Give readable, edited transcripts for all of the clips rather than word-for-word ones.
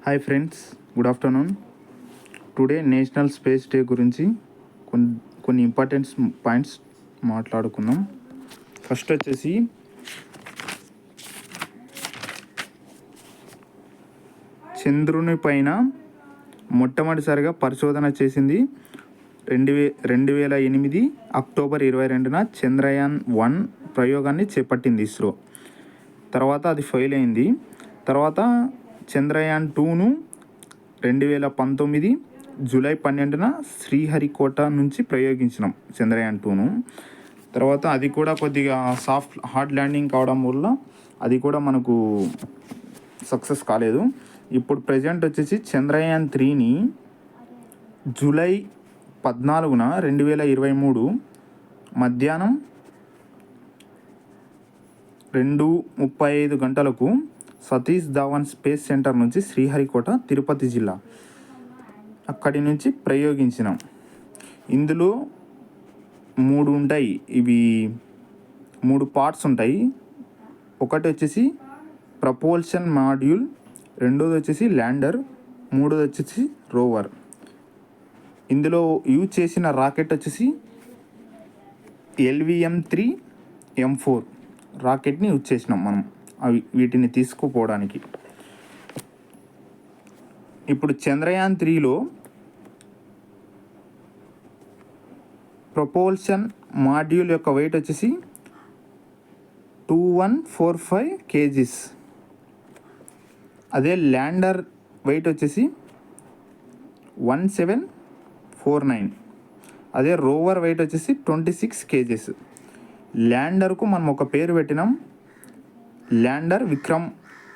Hi friends, good afternoon. Today national space day గురించి కొన్ని important points మాట్లాడుకుందాం. First వచ్చేసి చంద్రుని పైన మొట్టమొదటిసారిగా పరిశోధన చేసింది 2008 అక్టోబర్ 22న చంద్రయాన్-1 ప్రయోగాన్ని చేపట్టింది ఇస్రో. తర్వాత అది ఫెయిల్ అయింది. తర్వాత చంద్రయాన్-2ను 2019 జూలై 12న శ్రీహరికోట నుంచి ప్రయోగించినాం చంద్రయాన్-2ను. తర్వాత అది కూడా కొద్దిగా హార్డ్ ల్యాండింగ్ కావడం వల్ల అది కూడా మనకు సక్సెస్ కాలేదు. ఇప్పుడు ప్రజెంట్ వచ్చేసి చంద్రయాన్-3ని జూలై 14న 2023 మధ్యాహ్నం 2:35 గంటలకు సతీష్ ధావన్ స్పేస్ సెంటర్ నుంచి శ్రీహరికోట, తిరుపతి జిల్లా, అక్కడి నుంచి ప్రయోగించినాం. ఇందులో 3 ఉంటాయి. ఇవి 3 పార్ట్స్ ఉంటాయి. ఒకటి వచ్చేసి ప్రపోల్షన్ మాడ్యూల్, రెండోది వచ్చేసి ల్యాండర్, మూడోది వచ్చేసి రోవర్. ఇందులో యూజ్ చేసిన రాకెట్ వచ్చేసి LVM-3M4 రాకెట్ని యూజ్ చేసినాం మనం వీటిని తీసుకుపోవడానికి. ఇప్పుడు చంద్రయాన్-3లో ప్రపోల్షన్ మాడ్యూల్ యొక్క వెయిట్ వచ్చేసి 2145 kgs. అదే ల్యాండర్ వెయిట్ వచ్చేసి 1749. అదే రోవర్ వెయిట్ వచ్చేసి 26 kgs. ల్యాండర్కు మనం ఒక పేరు పెట్టినాం, ల్యాండర్ విక్రమ్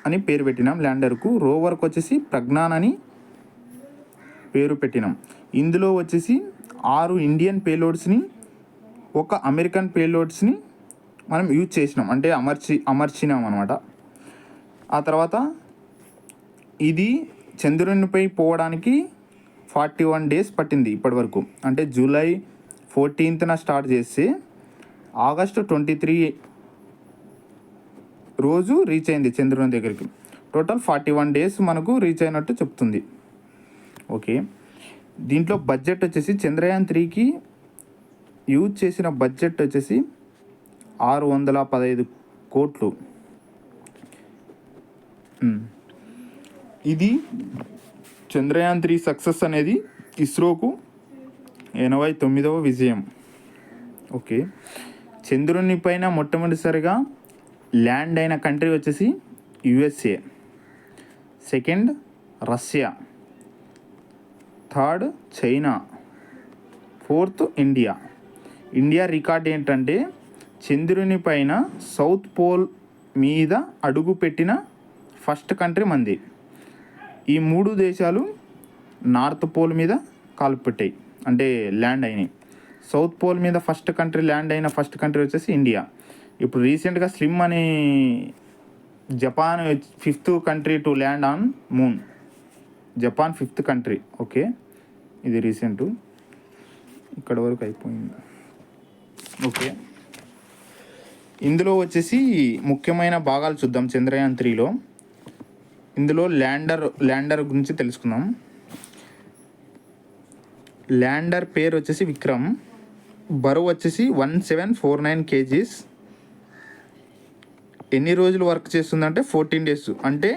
అని పేరు పెట్టినాం ల్యాండర్కు. రోవర్కు వచ్చేసి ప్రజ్ఞాన్ అని పేరు పెట్టినాం. ఇందులో వచ్చేసి 6 ఇండియన్ పేలోడ్స్ని, 1 అమెరికన్ పేలోడ్స్ని మనం యూజ్ చేసినాం, అంటే అమర్చినాం అనమాట. ఆ తర్వాత ఇది చంద్రునిపై పోవడానికి 41 days పట్టింది ఇప్పటి వరకు. అంటే జూలై 14న స్టార్ట్ చేస్తే ఆగస్టు 23 రోజు రీచ్ అయింది చంద్రుని దగ్గరికి. టోటల్ 41 days మనకు రీచ్ అయినట్టు చెప్తుంది. ఓకే, దీంట్లో బడ్జెట్ వచ్చేసి చంద్రయాన్-3కి యూజ్ చేసిన బడ్జెట్ వచ్చేసి 615 కోట్లు. ఇది చంద్రయాన్-3 సక్సెస్ అనేది ఇస్రోకు 89వ విజయం. ఓకే, చంద్రుని పైన మొట్టమొదటిసారిగా ల్యాండ్ అయిన కంట్రీ వచ్చేసి USA, second Russia, third China, fourth India. India record ఏంటంటే చంద్రుని పైన సౌత్ పోల్ మీద అడుగు పెట్టిన ఫస్ట్ కంట్రీ మంది. ఈ 3 దేశాలు నార్త్ పోల్ మీద కాలు పెట్టాయి, అంటే ల్యాండ్ అయినాయి. సౌత్ పోల్ మీద ల్యాండ్ అయిన ఫస్ట్ కంట్రీ వచ్చేసి ఇండియా. ఇప్పుడు రీసెంట్గా స్లిమ్ అని Japan 5th country to land on moon. Japan 5th country. Okay, ఇది రీసెంట్, ఇక్కడ వరకు అయిపోయింది. ఓకే, ఇందులో వచ్చేసి ముఖ్యమైన భాగాలు చూద్దాం చంద్రయాన్-3లో. ఇందులో ల్యాండర్ గురించి తెలుసుకుందాం. ల్యాండర్ పేరు వచ్చేసి విక్రమ్. బరువు వచ్చేసి 1749 kgs. ఎన్ని రోజులు వర్క్ చేస్తుందంటే 14 days. అంటే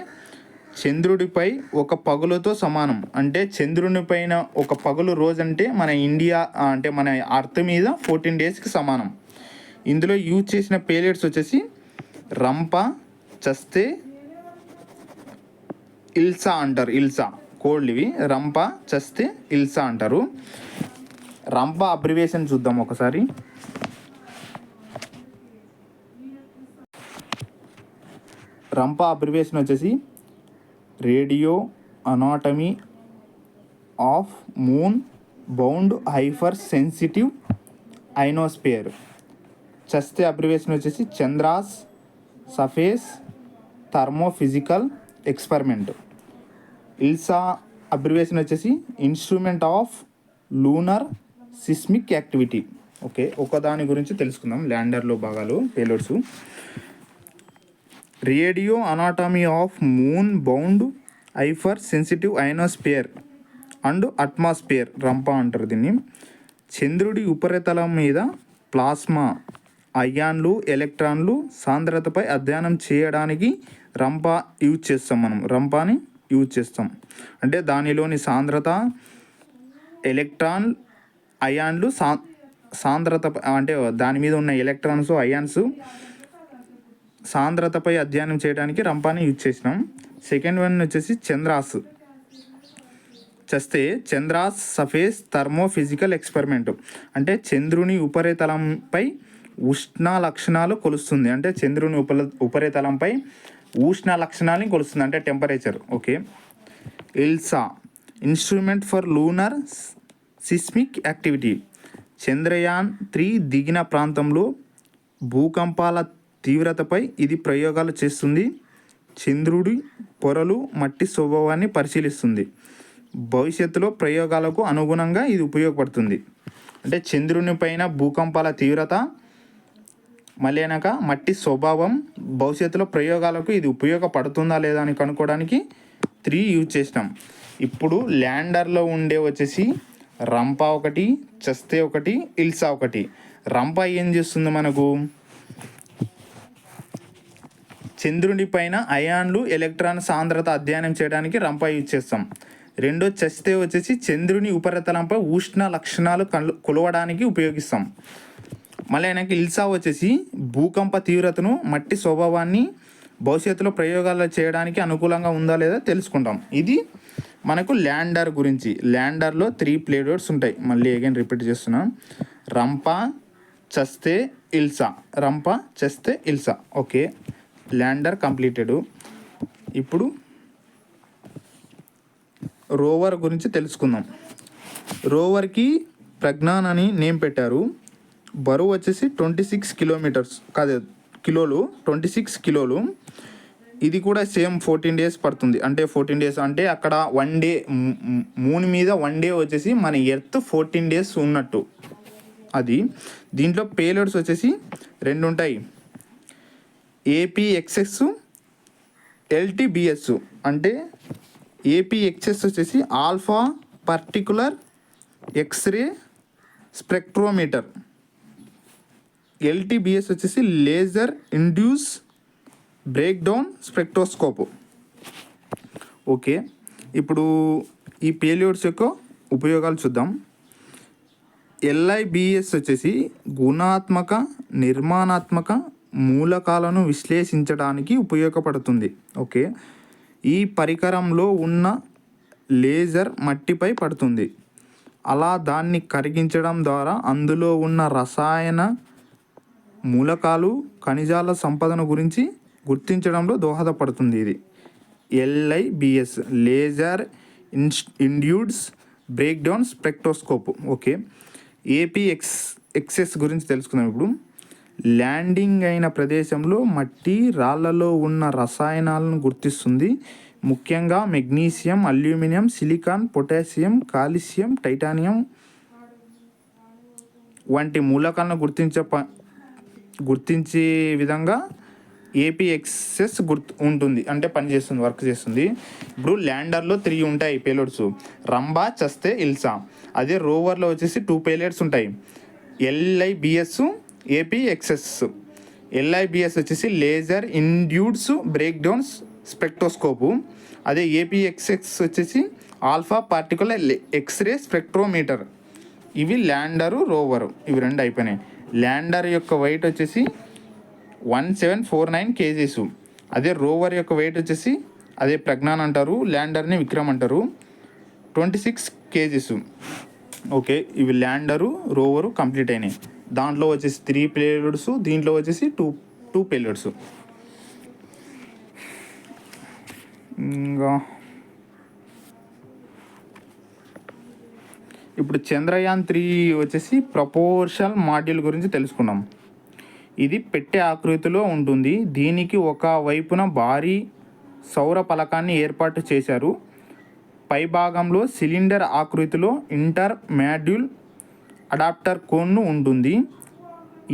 చంద్రుడిపై ఒక పగులుతో సమానం. అంటే చంద్రుని పైన ఒక పగులు రోజు అంటే మన ఇండియా, అంటే మన అర్త్ మీద 14 daysకి సమానం. ఇందులో యూజ్ చేసిన పేలెట్స్ వచ్చేసి రంప, చస్తే, ఇల్సా అంటారు. ఇల్సా కోడ్లు ఇవి. రంప, చస్తే, ఇల్సా అంటారు. రంప అబ్రివేషన్ చూద్దాం ఒకసారి. రంప అబ్రివేషన్ వచ్చేసి radio anatomy of moon bound hyper sensitive ionosphere. ChaSTE abbreviation వచ్చేసి Chandra's surface thermophysical experiment. ILSA abbreviation వచ్చేసి instrument of lunar seismic activity. Okay, ఒకదాని గురించి తెలుసుకుందాం. ల్యాండర్లో భాగాలు, payloads. Radio anatomy of moon bound hyper sensitive ionosphere and atmosphere Rambha అంటారు దీన్ని. చంద్రుడి ఉపరితలం మీద ప్లాస్మా అయాన్లు ఎలక్ట్రాన్లు సాంద్రతపై అధ్యయనం చేయడానికి రంపా యూజ్ చేస్తాం. మనం రంపాని యూజ్ చేస్తాం అంటే దానిలోని సాంద్రత ఎలక్ట్రాన్ అయాన్లు సాంద్రత అంటే దాని మీద ఉన్న ఎలక్ట్రాన్స్ అయాన్స్ సాంద్రతపై అధ్యయనం చేయడానికి రంపాని యూజ్ చేసినాం. సెకండ్ వన్ వచ్చేసి చంద్రాస్ సర్ఫేస్ థర్మోఫిజికల్ ఎక్స్పెరిమెంట్ అంటే చంద్రుని ఉపరితలంపై ఉష్ణ లక్షణాలు కొలుస్తుంది. అంటే చంద్రుని ఉపరితలంపై ఉష్ణ లక్షణాలని కొలుస్తుంది అంటే temperature. Okay. ఇల్సా instrument for lunar seismic activity. Chandrayaan three దిగిన ప్రాంతంలో భూకంపాల తీవ్రతపై ఇది ప్రయోగాలు చేస్తుంది. చంద్రుడి పొరలు మట్టి స్వభావాన్ని పరిశీలిస్తుంది. భవిష్యత్తులో ప్రయోగాలకు అనుగుణంగా ఇది ఉపయోగపడుతుంది. అంటే చంద్రుని పైన భూకంపాల తీవ్రత మళ్ళీ వెనక మట్టి స్వభావం భవిష్యత్తులో ప్రయోగాలకు ఇది ఉపయోగపడుతుందా లేదా అని కనుక్కోవడానికి 3 యూజ్ చేసినాం. ఇప్పుడు ల్యాండర్లో ఉండే వచ్చేసి రంపా ఒకటి, చస్తే ఒకటి, ఇల్సా ఒకటి. రంపా ఏం చేస్తుంది మనకు చంద్రుని పైన అయాన్లు ఎలక్ట్రాన్ సాంద్రత అధ్యయనం చేయడానికి రంపా యూజ్ చేస్తాం. రెండో చస్తే వచ్చేసి చంద్రుని ఉపరితలంపై ఉష్ణ లక్షణాలు కొలవడానికి ఉపయోగిస్తాం. మళ్ళీ ఆయనకి ఇల్సా వచ్చేసి భూకంప తీవ్రతను మట్టి స్వభావాన్ని భవిష్యత్తులో ప్రయోగాలు చేయడానికి అనుకూలంగా ఉందా లేదా తెలుసుకుంటాం. ఇది మనకు ల్యాండర్ గురించి. ల్యాండర్లో 3 ప్లేడోడ్స్ ఉంటాయి. మళ్ళీ అగైన్ రిపీట్ చేస్తున్నాం. Rampa ChaSTE ILSA, Rambha ChaSTE ILSA. Okay, lander completed. ఇప్పుడు రోవర్ గురించి తెలుసుకుందాం. రోవర్కి ప్రజ్ఞాన్ అని నేమ్ పెట్టారు. బరువు వచ్చేసి 26 కిలోలు 26 కిలోలు. ఇది కూడా సేమ్ 14 డేస్ పడుతుంది. అంటే 14 డేస్ అంటే అక్కడ 1 డే మూన్ మీద 1 డే వచ్చేసి మన ఎర్త్ 14 డేస్ ఉన్నట్టు అది. దీంట్లో పేలోడ్స్ వచ్చేసి 2 ఉంటాయి. ఏపీఎక్స్ఎస్ ఎల్టీబీఎస్. అంటే ఏపీఎక్స్ఎస్ వచ్చేసి ఆల్ఫా పర్టికులర్ ఎక్స్రే స్పెక్ట్రోమీటర్. ఎల్టీబీఎస్ వచ్చేసి laser induce break down spectroscope. Okay, ఇప్పుడు ఈ పేలియోడ్స్ యొక్క ఉపయోగాలు చూద్దాం. ఎల్ఐబిఎస్ వచ్చేసి గుణాత్మక నిర్మాణాత్మక మూలకాలను విశ్లేషించడానికి ఉపయోగపడుతుంది. ఓకే, ఈ పరికరంలో ఉన్న లేజర్ మట్టిపై పడుతుంది. అలా దాన్ని కరిగించడం ద్వారా అందులో ఉన్న రసాయన మూలకాలు ఖనిజాల సంపదన గురించి గుర్తించడంలో దోహదపడుతుంది. ఇది LIBS laser induced breakdown spectroscope. Okay, APXS గురించి తెలుసుకుందాం. ఇప్పుడు ల్యాండింగ్ అయిన ప్రదేశంలో మట్టి రాళ్లలో ఉన్న రసాయనాలను గుర్తిస్తుంది. ముఖ్యంగా magnesium, aluminium, silicon, potassium, calcium, titanium వంటి మూలకాలను గుర్తించే విధంగా ఏపీఎక్స్ఎస్ ఉంటుంది, అంటే పనిచేస్తుంది, వర్క్ చేస్తుంది. ఇప్పుడు ల్యాండర్లో 3 ఉంటాయి పేలోడ్స్, రంబా చస్తే ఇల్సా. అదే రోవర్లో వచ్చేసి 2 పేలోడ్స్ ఉంటాయి, ఎల్ఐబిఎస్ ఏపీఎక్స్ఎస్. ఎల్ఐబిఎస్ వచ్చేసి లేజర్ ఇండ్యూస్డ్ బ్రేక్ డౌన్ స్పెక్ట్రోస్కోపు. అదే ఏపీఎక్స్ఎస్ వచ్చేసి ఆల్ఫా పార్టికులర్ ఎక్స్రే స్పెక్ట్రోమీటర్. ఇవి ల్యాండరు రోవరు, ఇవి 2 అయిపోయినాయి. ల్యాండర్ యొక్క వెయిట్ వచ్చేసి 1749 kgs. అదే రోవర్ యొక్క వెయిట్ వచ్చేసి అదే ప్రజ్ఞాన్ అంటారు, ల్యాండర్ని విక్రమ్ అంటారు, 26 kgs. ఓకే, ఇవి ల్యాండరు రోవరు కంప్లీట్ అయినాయి. దాంట్లో వచ్చేసి 3 పేలోడ్స్, దీంట్లో వచ్చేసి 2 పేలోడ్స్. ఇంకా ఇప్పుడు చంద్రయాన్-3 వచ్చేసి ప్రపోర్షనల్ మాడ్యూల్ గురించి తెలుసుకున్నాం. ఇది పెట్టె ఆకృతిలో ఉంటుంది. దీనికి ఒక వైపున భారీ సౌర పలకాన్ని ఏర్పాటు చేశారు. పై భాగంలో సిలిండర్ ఆకృతిలో ఇంటర్ మాడ్యూల్ అడాప్టర్ కోన్ను ఉంటుంది.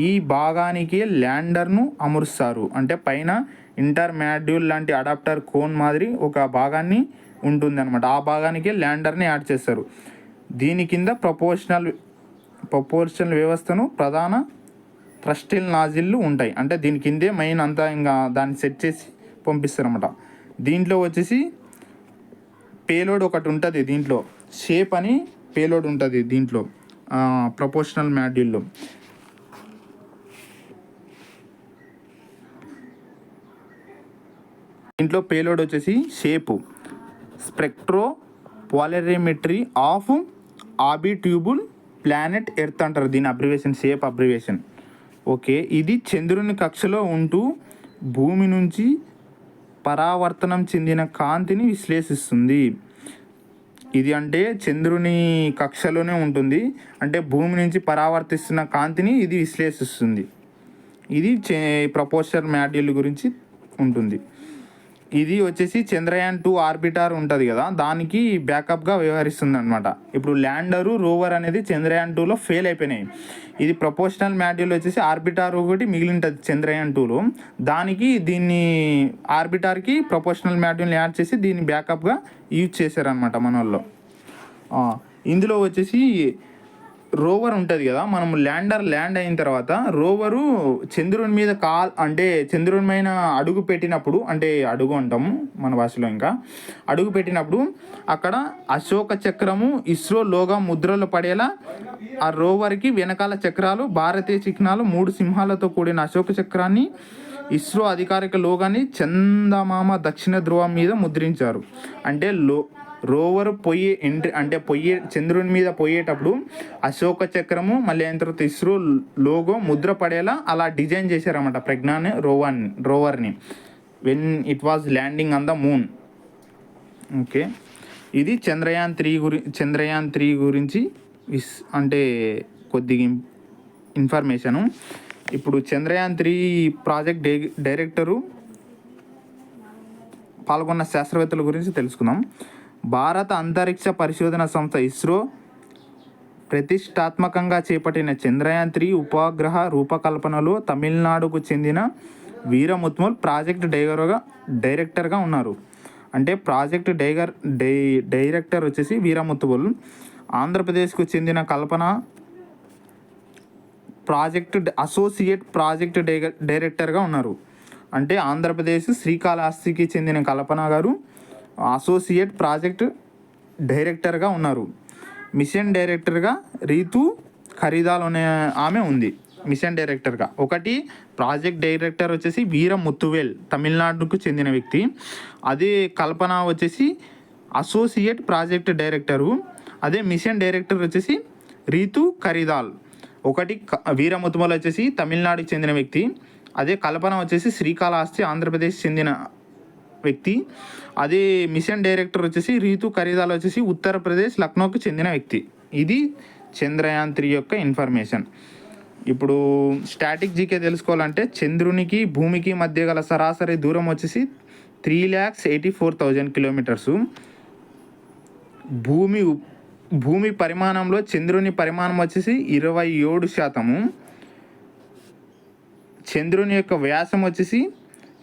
ఈ భాగానికి ల్యాండర్ను అమరుస్తారు. అంటే పైన ఇంటర్ మాడ్యూల్ లాంటి అడాప్టర్ కోన్ మాదిరి ఒక భాగాన్ని ఉంటుంది అనమాట. ఆ భాగానికి ల్యాండర్ని యాడ్ చేస్తారు. దీని కింద ప్రపోర్షనల్ వ్యవస్థను ప్రధాన థ్రస్టిల్ నాజిల్లు ఉంటాయి. అంటే దీని కిందే మెయిన్ అంతా ఇంకా దాన్ని సెట్ చేసి పంపిస్తారన్నమాట. దీంట్లో వచ్చేసి పేలోడ్ ఒకటి ఉంటుంది. దీంట్లో షేప్ అని పేలోడ్ ఉంటుంది దీంట్లో ప్రపోర్షనల్ మాడ్యూల్లో. దీంట్లో పేలోడ్ వచ్చేసి SHAPE spectro polarimetry of habitable planet Earth అంటారు దీని అబ్రివేషన్, షేప్ అబ్రివేషన్. ఓకే, ఇది చంద్రుని కక్షలో ఉంటూ భూమి నుంచి పరావర్తనం చెందిన కాంతిని విశ్లేషిస్తుంది. ఇది అంటే చంద్రుని కక్షలోనే ఉంటుంది, అంటే భూమి నుంచి పరావర్తిస్తున్న కాంతిని ఇది విశ్లేషిస్తుంది. ఇది ప్రపోర్షనల్ మాడ్యూల్ గురించి ఉంటుంది. ఇది వచ్చేసి చంద్రయాన్ 2 ఆర్బిటర్ ఉంటుంది కదా, దానికి బ్యాకప్గా వ్యవహరిస్తుంది అనమాట. ఇప్పుడు ల్యాండరు రోవర్ అనేది చంద్రయాన్ 2లో ఫెయిల్ అయిపోయినాయి. ఇది ప్రపోర్షనల్ మాడ్యూల్ వచ్చేసి ఆర్బిటర్ ఒకటి మిగిలి ఉంటుంది చంద్రయాన్ 2లో. దానికి దీన్ని ఆర్బిటర్కి ప్రపోర్షనల్ మాడ్యూల్ని యాడ్ చేసి దీన్ని బ్యాకప్గా యూజ్ చేశారనమాట మన వాళ్ళు. ఇందులో వచ్చేసి రోవర్ ఉంటుంది కదా, మనం ల్యాండ్ అయిన తర్వాత రోవరు చంద్రుని మీద అంటే చంద్రుని పైన అడుగు పెట్టినప్పుడు, అంటే అడుగు అంటాము మన భాషలో, ఇంకా అడుగు పెట్టినప్పుడు అక్కడ అశోక చక్రము ఇస్రో లోగా ముద్రలు పడేలా ఆ రోవర్కి వెనకాల చక్రాలు, భారతీయ చిహ్నాలు, 3 సింహాలతో కూడిన అశోక చక్రాన్ని ఇస్రో అధికారిక లోగాన్ని చందమామ దక్షిణ ధ్రువం మీద ముద్రించారు. అంటే రోవర్ చంద్రుని మీద పోయేటప్పుడు అశోక చక్రము మళ్ళీ అయిన తర్వాత ఇస్రో లోగో ముద్ర పడేలా అలా డిజైన్ చేశారన్నమాట ప్రజ్ఞాన్ రోవర్ని when it was landing on the moon. Okay, ఇది చంద్రయాన్ 3 గురించి అంటే కొద్దిగా ఇన్ఫర్మేషను. ఇప్పుడు చంద్రయాన్ 3 ప్రాజెక్ట్ డైరెక్టరు పాల్గొన్న శాస్త్రవేత్తల గురించి తెలుసుకుందాం. భారత అంతరిక్ష పరిశోధన సంస్థ ఇస్రో ప్రతిష్టాత్మకంగా చేపట్టిన చంద్రయాన్ 3 ఉపగ్రహ రూపకల్పనలో తమిళనాడుకు చెందిన వీరముత్తువల్ ప్రాజెక్ట్ డైరెక్టర్గా ఉన్నారు. అంటే ప్రాజెక్ట్ డైరెక్టర్ వచ్చేసి వీరముత్తువల్. ఆంధ్రప్రదేశ్కు చెందిన కల్పన అసోసియేట్ ప్రాజెక్ట్ డైరెక్టర్గా ఉన్నారు. అంటే ఆంధ్రప్రదేశ్ శ్రీకాళహస్తికి చెందిన కల్పన గారు అసోసియేట్ ప్రాజెక్ట్ డైరెక్టర్గా ఉన్నారు. మిషన్ డైరెక్టర్గా రీతు ఖరీదాల్ అనే ఆమె ఉంది మిషన్ డైరెక్టర్గా. ఒకటి ప్రాజెక్ట్ డైరెక్టర్ వచ్చేసి వీరముత్తువేల్, తమిళనాడుకు చెందిన వ్యక్తి. అదే కల్పన వచ్చేసి అసోసియేట్ ప్రాజెక్ట్ డైరెక్టరు. అదే మిషన్ డైరెక్టర్ వచ్చేసి రీతు ఖరీదాల్. ఒకటి వీరముత్తువేల్ వచ్చేసి తమిళనాడుకి చెందిన వ్యక్తి. అదే కల్పన వచ్చేసి శ్రీకాళహస్తి ఆంధ్రప్రదేశ్ చెందిన వ్యక్తి. అదే మిషన్ డైరెక్టర్ వచ్చేసి రీతు ఖరీదాల్ వచ్చేసి ఉత్తరప్రదేశ్ లక్నోకి చెందిన వ్యక్తి. ఇది చంద్రయాన్ 3 యొక్క ఇన్ఫర్మేషన్. ఇప్పుడు స్టాటిక్ జీకే తెలుసుకోవాలంటే చంద్రునికి భూమికి మధ్య గల సరాసరి దూరం వచ్చేసి 3,84,000 కిలోమీటర్సు. భూమి పరిమాణంలో చంద్రుని పరిమాణం వచ్చేసి 27%. చంద్రుని యొక్క వ్యాసం వచ్చేసి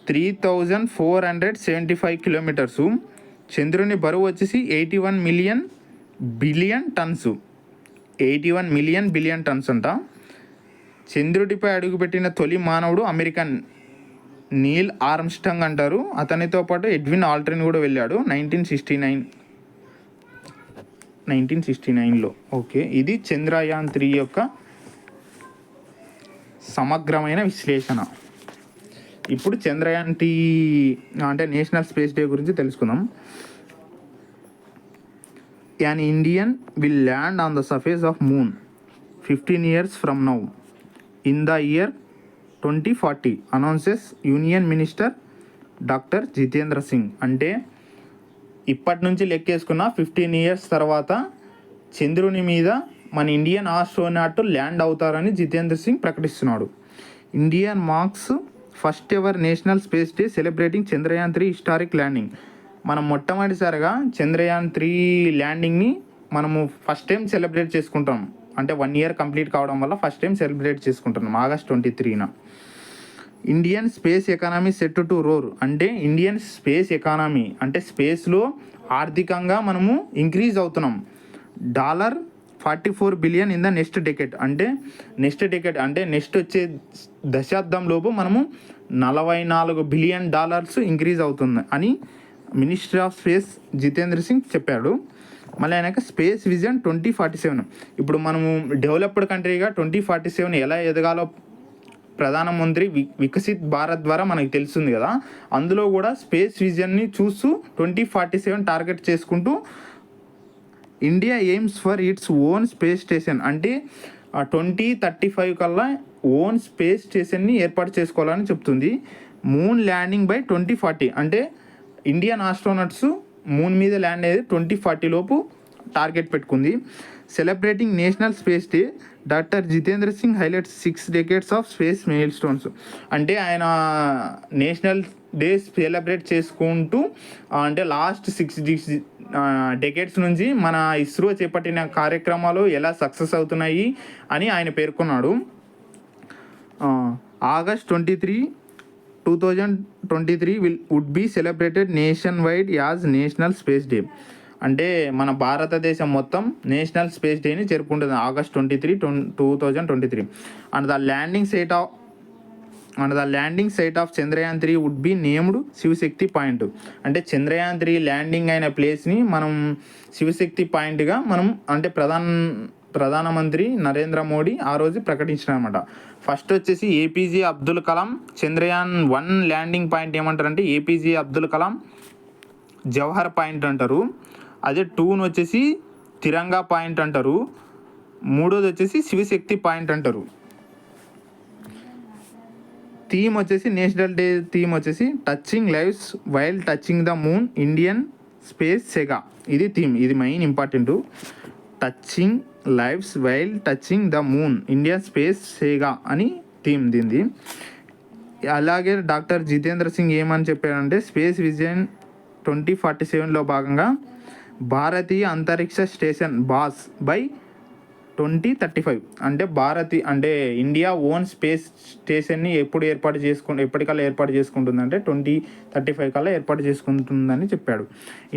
3,475 కిలోమీటర్సు. చంద్రుని బరువు వచ్చేసి 81 బిలియన్ టన్స్ అంట. చంద్రుడిపై అడుగుపెట్టిన తొలి మానవుడు అమెరికన్ నీల్ ఆర్మ్స్ట్రాంగ్ అంటారు. అతనితో పాటు ఎడ్విన్ ఆల్డ్రిన్ కూడా వెళ్ళాడు 1969లో. ఓకే, ఇది చంద్రయాన్ 3 యొక్క సమగ్రమైన విశ్లేషణ. ఇప్పుడు చంద్రయాన్ 3 అంటే నేషనల్ స్పేస్ డే గురించి తెలుసుకుందాం. An Indian will land on the surface of moon 15 years from now in the year 2040 announces union minister doctor Jitendra Singh. అంటే ఇప్పటి నుంచి లెక్కేసుకున్న 15 years తర్వాత చంద్రుని మీద మన ఇండియన్ ఆస్ట్రోనాట్ ల్యాండ్ అవుతారని జితేంద్ర సింగ్ ప్రకటిస్తున్నాడు. Indian marks first ever national space day celebrating Chandrayaan 3 historic landing. మనం మొట్టమొదటిసారిగా చంద్రయాన్ 3 ల్యాండింగ్ని మనము ఫస్ట్ టైం సెలబ్రేట్ చేసుకుంటాం. అంటే 1 year కంప్లీట్ కావడం వల్ల ఫస్ట్ టైం సెలబ్రేట్ చేసుకుంటున్నాం August 23న. Indian space economy set to roar. అంటే ఇండియన్ స్పేస్ ఎకానమీ అంటే స్పేస్లో ఆర్థికంగా మనము ఇంక్రీజ్ అవుతున్నాం. $44 billion in the next decade అంటే నెక్స్ట్ వచ్చే దశాబ్దంలోపు మనము $44 బిలియన్ ఇంక్రీజ్ అవుతుంది అని minister of space Jitendra Singh చెప్పాడు. మళ్ళీ ఆయనక స్పేస్ విజన్ 2047. ఇప్పుడు మనము డెవలప్డ్ కంట్రీగా 2047 ఎలా ఎదగాలో ప్రధానమంత్రి వికసిత్ భారత్ ద్వారా మనకు తెలుస్తుంది కదా. అందులో కూడా స్పేస్ విజన్ని చూస్తూ 2047 టార్గెట్ చేసుకుంటూ India AIIMS for its own space station అంటే 2035 కల్లా ఓన్ స్పేస్ స్టేషన్ని ఏర్పాటు చేసుకోవాలని చెప్తుంది. మూన్ ల్యాండింగ్ బై 2040 అంటే ఇండియన్ ఆస్ట్రోనట్స్ మూన్ మీద ల్యాండ్ అయ్యేది 2040 లోపు టార్గెట్ పెట్టుకుంది. Celebrating national space day, doctor Jitendra Singh highlights 6 decades of space mile stones. అంటే ఆయన నేషనల్ డే సెలబ్రేట్ చేసుకుంటూ అంటే లాస్ట్ 6 డెకేడ్స్ నుంచి మన ఇస్రో చేపట్టిన కార్యక్రమాలు ఎలా సక్సెస్ అవుతున్నాయి అని ఆయన పేర్కొన్నాడు. August 23, 2023 would be celebrated nationwide as national space day. అంటే మన భారతదేశం మొత్తం నేషనల్ స్పేస్ డేని జరుపుకుంటుంది August 23, 2023. And the landing site of Chandrayaan 3 would be named Shivshakti point. అంటే చంద్రయాన్ 3 ల్యాండింగ్ అయిన ప్లేస్ని మనం శివశక్తి పాయింట్గా మనం అంటే ప్రధానమంత్రి నరేంద్ర మోడీ ఆ రోజు ప్రకటించినారన్నమాట. ఫస్ట్ వచ్చేసి ఏపీజే అబ్దుల్ కలాం చంద్రయాన్ 1 ల్యాండింగ్ పాయింట్ ఏమంటారంటే ఏపీజే అబ్దుల్ కలాం జవహర్ పాయింట్ అంటారు. అదే 2ను వచ్చేసి తిరంగా పాయింట్ అంటారు. 3వది వచ్చేసి శివశక్తి పాయింట్ అంటారు. థీమ్ వచ్చేసి నేషనల్ డే థీమ్ వచ్చేసి touching lives while touching the moon Indian space saga. ఇది థీమ్, ఇది main important. Touching lives while touching the moon Indian space saga అని థీమ్ దీనిది. అలాగే డాక్టర్ జితేంద్ర సింగ్ ఏమని చెప్పారంటే స్పేస్ విజన్ 2047లో భాగంగా భారతీయ అంతరిక్ష స్టేషన్ బాస్ బై 2035 అంటే ఇండియా ఓన్ స్పేస్ స్టేషన్ని ఎప్పటికల్లా ఏర్పాటు చేసుకుంటుందంటే 2035 కల్లా ఏర్పాటు చేసుకుంటుందని చెప్పాడు.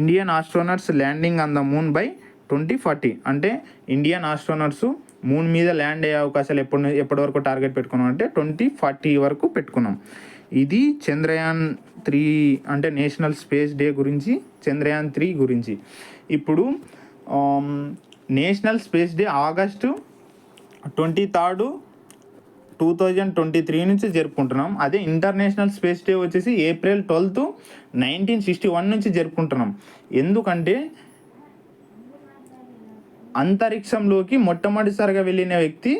Indian astronauts landing on the moon by 2040 అంటే ఇండియన్ ఆస్ట్రోనట్స్ మూన్ మీద ల్యాండ్ అయ్యే అవకాశాలు ఎప్పటి వరకు టార్గెట్ పెట్టుకున్నాం అంటే 2040 వరకు పెట్టుకున్నాం. ఇది చంద్రయాన్ 3 అంటే నేషనల్ స్పేస్ డే గురించి, చంద్రయాన్ 3 గురించి. ఇప్పుడు నేషనల్ స్పేస్ డే August 23, 2023 నుంచి జరుపుకుంటున్నాం. అదే ఇంటర్నేషనల్ స్పేస్ డే వచ్చేసి April 12, 1961 నుంచి జరుపుకుంటున్నాం. ఎందుకంటే అంతరిక్షంలోకి మొట్టమొదటిసారిగా వెళ్ళిన వ్యక్తి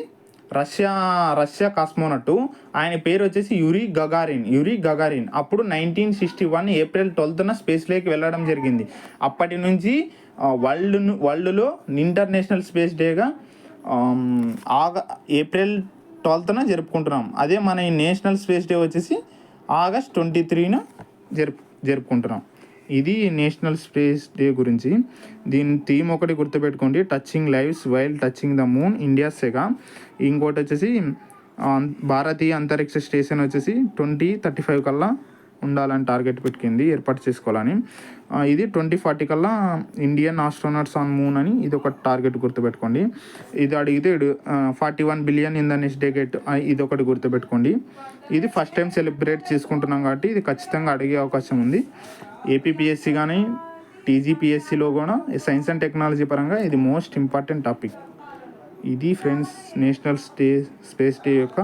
రష్యా కాస్మోనట్. ఆయన పేరు వచ్చేసి యూరీ గగారిన్. అప్పుడు 1961 April 12న స్పేస్లోకి వెళ్ళడం జరిగింది. అప్పటి నుంచి వరల్డ్లో ఇంటర్నేషనల్ స్పేస్ డేగా April 12న జరుపుకుంటున్నాం. అదే మన ఈ నేషనల్ స్పేస్ డే వచ్చేసి August 23న జరుపుకుంటున్నాం. ఇది నేషనల్ స్పేస్ డే గురించి. దీని థీమ్ ఒకటి గుర్తుపెట్టుకోండి, touching lives while touching the moon India saga. ఇంకోటి వచ్చేసి భారతీయ అంతరిక్ష స్టేషన్ వచ్చేసి 2035 కల్లా ఉండాలని టార్గెట్ పెట్టుకుంది, ఏర్పాటు చేసుకోవాలని. ఇది 2040 కల్లా ఇండియన్ ఆస్ట్రోనట్స్ ఆన్ మూన్ అని ఇది ఒక టార్గెట్ గుర్తుపెట్టుకోండి. ఇది అడిగితే 41 billion in the next decade ఇది ఒకటి గుర్తుపెట్టుకోండి. ఇది ఫస్ట్ టైం సెలబ్రేట్ చేసుకుంటున్నాం కాబట్టి ఇది ఖచ్చితంగా అడిగే అవకాశం ఉంది. ఏపీపీఎస్సీ కానీ టీజీపీఎస్సీలో కూడా సైన్స్ అండ్ టెక్నాలజీ పరంగా ఇది మోస్ట్ ఇంపార్టెంట్ టాపిక్. ఇది ఫ్రెండ్స్ నేషనల్ స్పేస్ డే యొక్క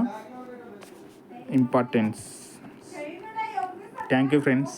ఇంపార్టెన్స్. Thank you friends.